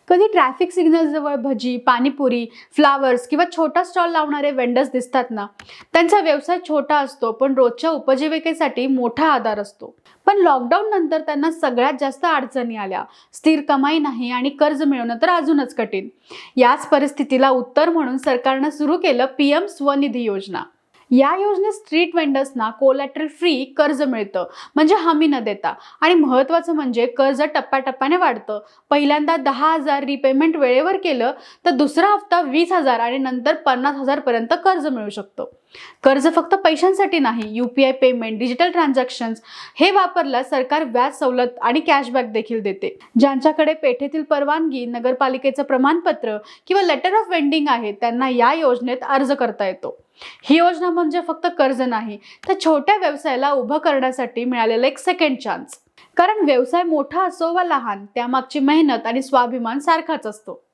कधी traffic signal जवळ भजी, panipuri, flowers किंवा छोटा स्टॉल लावणारे वेंडर्स दिसतात ना, त्यांचा व्यवसाय छोटा असतो पण रोजच्या उपजीविकेसाठी मोठा आधार असतो. पण लॉकडाऊन नंतर त्यांना सगळ्यात जास्त अडचणी आल्या. स्थिर कमाई नाही आणि कर्ज मिळवणं तर अजूनच कठीण. याच परिस्थितीला उत्तर म्हणून सरकारनं सुरू केलं PM स्वनिधी योजना. या योजनेत स्ट्रीट वेंडर्सना कोलॅटरल फ्री कर्ज मिळतं, म्हणजे हमी न देता. आणि महत्त्वाचं म्हणजे कर्ज टप्प्याटप्प्याने वाढतं. पहिल्यांदा 10,000 रिपेमेंट वेळेवर केलं तर दुसरा हप्ता 20,000 आणि नंतर 50,000 पर्यंत कर्ज मिळू शकतं. कर्ज फक्त पैशांसाठी नाही, UPI पेमेंट, डिजिटल ट्रान्झॅक्शन्स हे वापरला सरकार व्याज सवलत आणि कॅशबॅक देखील देते. ज्यांच्याकडे पेठेतील परवानगी, नगरपालिकेचं प्रमाणपत्र किंवा लेटर ऑफ वेंडिंग आहे त्यांना या योजनेत अर्ज करता येतो. ही योजना म्हणजे फक्त कर्ज नाही, तर छोट्या व्यवसायाला उभं करण्यासाठी मिळालेला एक सेकंड चान्स. कारण व्यवसाय मोठा असो वा लहान, त्यामागची मेहनत आणि स्वाभिमान सारखाच असतो.